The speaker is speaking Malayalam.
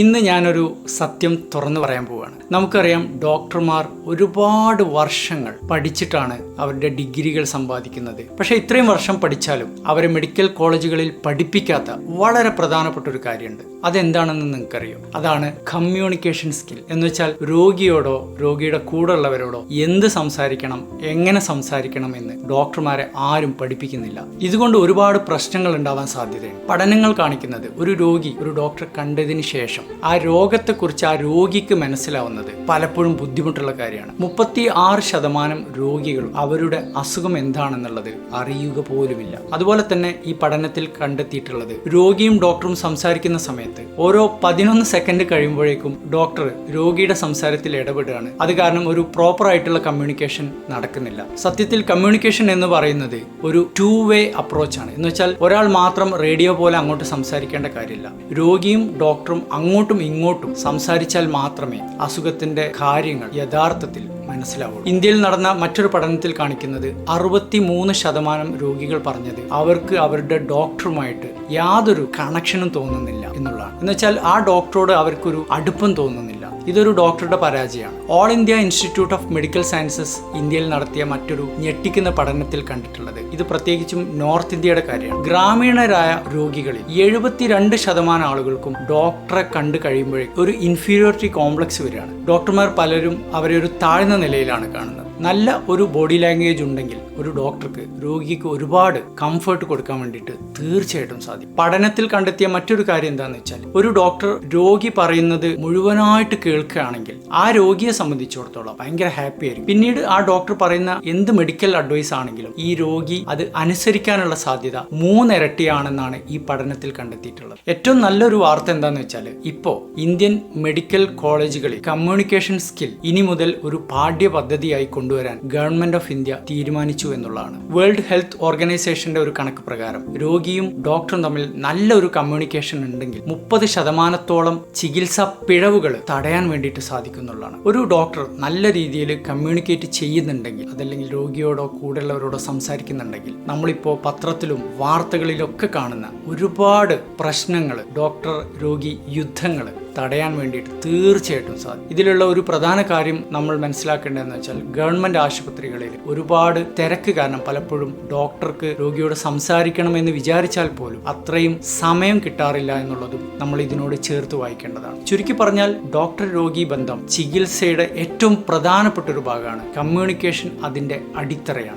ഇന്ന് ഞാനൊരു സത്യം തുറന്നു പറയാൻ പോവുകയാണ്. നമുക്കറിയാം, ഡോക്ടർമാർ ഒരുപാട് വർഷങ്ങൾ പഠിച്ചിട്ടാണ് അവരുടെ ഡിഗ്രികൾ സമ്പാദിക്കുന്നത്. പക്ഷേ ഇത്രയും വർഷം പഠിച്ചാലും അവരെ മെഡിക്കൽ കോളേജുകളിൽ പഠിപ്പിക്കാത്ത വളരെ പ്രധാനപ്പെട്ട ഒരു കാര്യമുണ്ട്. അതെന്താണെന്ന് നിങ്ങൾക്കറിയോ? അതാണ് കമ്മ്യൂണിക്കേഷൻ സ്കിൽ. എന്ന് വെച്ചാൽ രോഗിയോടോ രോഗിയുടെ കൂടെയുള്ളവരോടോ എന്ത് സംസാരിക്കണം, എങ്ങനെ സംസാരിക്കണം എന്ന് ഡോക്ടർമാരെ ആരും പഠിപ്പിക്കുന്നില്ല. ഇതുകൊണ്ട് ഒരുപാട് പ്രശ്നങ്ങൾ ഉണ്ടാവാൻ സാധ്യതയുണ്ട്. പഠനങ്ങൾ കാണിക്കുന്നത് ഒരു രോഗി ഒരു ഡോക്ടറെ കണ്ടതിന് ശേഷം ആ രോഗത്തെക്കുറിച്ച് ആ രോഗിക്ക് മനസ്സിലാവുന്നത് പലപ്പോഴും ബുദ്ധിമുട്ടുള്ള കാര്യമാണ്. 36% രോഗികൾ അവരുടെ അസുഖം എന്താണെന്നുള്ളത് അറിയുക പോലുമില്ല. അതുപോലെ തന്നെ ഈ പഠനത്തിൽ കണ്ടെത്തിയിട്ടുള്ളത്, രോഗിയും ഡോക്ടറും സംസാരിക്കുന്ന സമയത്ത് ഓരോ 11 സെക്കൻഡ് കഴിയുമ്പോഴേക്കും ഡോക്ടർ രോഗിയുടെ സംസാരത്തിൽ ഇടപെടുകയാണ്. അത് കാരണം ഒരു പ്രോപ്പർ ആയിട്ടുള്ള കമ്മ്യൂണിക്കേഷൻ നടക്കുന്നില്ല. സത്യത്തിൽ കമ്മ്യൂണിക്കേഷൻ എന്ന് പറയുന്നത് ഒരു 2-വേ അപ്രോച്ചാണ്. എന്ന് വെച്ചാൽ ഒരാൾ മാത്രം റേഡിയോ പോലെ അങ്ങോട്ട് സംസാരിക്കേണ്ട കാര്യമില്ല. രോഗിയും ഡോക്ടറും അങ്ങോട്ടും ഇങ്ങോട്ടും സംസാരിച്ചാൽ മാത്രമേ അസുഖത്തിന്റെ കാര്യങ്ങൾ യഥാർത്ഥത്തിൽ മനസ്സിലാവുള്ളൂ. ഇന്ത്യയിൽ നടന്ന മറ്റൊരു പഠനത്തിൽ കാണിക്കുന്നത് 63% രോഗികൾ പറഞ്ഞത് അവർക്ക് അവരുടെ ഡോക്ടറുമായിട്ട് യാതൊരു കണക്ഷനും തോന്നുന്നില്ല എന്നുള്ളതാണ്. എന്ന് വെച്ചാൽ ആ ഡോക്ടറോട് അവർക്കൊരു അടുപ്പം തോന്നുന്നില്ല. ഇതൊരു ഡോക്ടറുടെ പരാജയമാണ്. All India institute of medical sciences ഇന്ത്യയിൽ നടത്തിയ മറ്റൊരു ഞെട്ടിക്കുന്ന പഠനത്തിൽ കണ്ടിട്ടുള്ളത്, ഇത് പ്രത്യേകിച്ചും നോർത്ത് ഇന്ത്യയുടെ കാര്യമാണ്. ഗ്രാമീണരായ രോഗികളിൽ 72% ആളുകൾക്കും ഡോക്ടറെ കണ്ടു കഴിയുമ്പോഴേ ഒരു ഇൻഫീരിയോറിറ്റി കോംപ്ലക്സ് വരികയാണ്. ഡോക്ടർമാർ പലരും അവരെ ഒരു താഴ്ന്ന നിലയിലാണ് കാണുന്നത്. നല്ല ഒരു ബോഡി ലാംഗ്വേജ് ഉണ്ടെങ്കിൽ ഒരു ഡോക്ടർക്ക് രോഗിക്ക് ഒരുപാട് കംഫർട്ട് കൊടുക്കാൻ വേണ്ടിയിട്ട് തീർച്ചയായിട്ടും സാധിക്കും. പഠനത്തിൽ കണ്ടെത്തിയ മറ്റൊരു കാര്യം എന്താണെന്ന് വെച്ചാൽ, ഒരു ഡോക്ടർ രോഗി പറയുന്നത് മുഴുവനായിട്ട് കേൾക്കുകയാണെങ്കിൽ ആ രോഗിയെ സംബന്ധിച്ചിടത്തോളം ഭയങ്കര ഹാപ്പി ആയിരിക്കും. പിന്നീട് ആ ഡോക്ടർ പറയുന്ന എന്ത് മെഡിക്കൽ അഡ്വൈസ് ആണെങ്കിലും ഈ രോഗി അത് അനുസരിക്കാനുള്ള സാധ്യത 3 ഇരട്ടിയാണെന്നാണ് ഈ പഠനത്തിൽ കണ്ടെത്തിയിട്ടുള്ളത്. ഏറ്റവും നല്ലൊരു വാർത്ത എന്താണെന്ന് വെച്ചാൽ, ഇപ്പോൾ ഇന്ത്യൻ മെഡിക്കൽ കോളേജുകളിൽ കമ്മ്യൂണിക്കേഷൻ സ്കിൽ ഇനി മുതൽ ഒരു പാഠ്യ പദ്ധതിയായി കൊണ്ടുവരാൻ ഗവൺമെന്റ് ഓഫ് ഇന്ത്യ തീരുമാനിച്ചു എന്നുള്ളതാണ്. വേൾഡ് ഹെൽത്ത് ഓർഗനൈസേഷന്റെ ഒരു കണക്ക് പ്രകാരം രോഗിയും ഡോക്ടറും തമ്മിൽ നല്ലൊരു കമ്മ്യൂണിക്കേഷൻ ഉണ്ടെങ്കിൽ 30% ചികിത്സാ പിഴവുകൾ തടയാൻ വേണ്ടിയിട്ട് സാധിക്കുന്നുള്ളതാണ്. ഒരു ഡോക്ടർ നല്ല രീതിയിൽ കമ്മ്യൂണിക്കേറ്റ് ചെയ്യുന്നുണ്ടെങ്കിൽ, അതല്ലെങ്കിൽ രോഗിയോടോ കൂടെയുള്ളവരോടോ സംസാരിക്കുന്നുണ്ടെങ്കിൽ, നമ്മളിപ്പോൾ പത്രത്തിലും വാർത്തകളിലൊക്കെ കാണുന്ന ഒരുപാട് പ്രശ്നങ്ങൾ, ഡോക്ടർ രോഗി യുദ്ധങ്ങൾ തടയാൻ വേണ്ടിയിട്ട് തീർച്ചയായിട്ടും സാധിക്കും. ഇതിലുള്ള ഒരു പ്രധാന കാര്യം നമ്മൾ മനസ്സിലാക്കേണ്ടതെന്ന് വെച്ചാൽ, ഗവൺമെന്റ് ആശുപത്രികളിൽ ഒരുപാട് തിരക്ക് കാരണം പലപ്പോഴും ഡോക്ടർക്ക് രോഗിയോട് സംസാരിക്കണമെന്ന് വിചാരിച്ചാൽ പോലും അത്രയും സമയം കിട്ടാറില്ല എന്നുള്ളതും നമ്മൾ ഇതിനോട് ചേർത്ത് വായിക്കേണ്ടതാണ്. ചുരുക്കി പറഞ്ഞാൽ, ഡോക്ടർ രോഗി ബന്ധം ചികിത്സയുടെ ഏറ്റവും പ്രധാനപ്പെട്ട ഒരു ഭാഗമാണ്. കമ്മ്യൂണിക്കേഷൻ അതിന്റെ അടിത്തറയാണ്.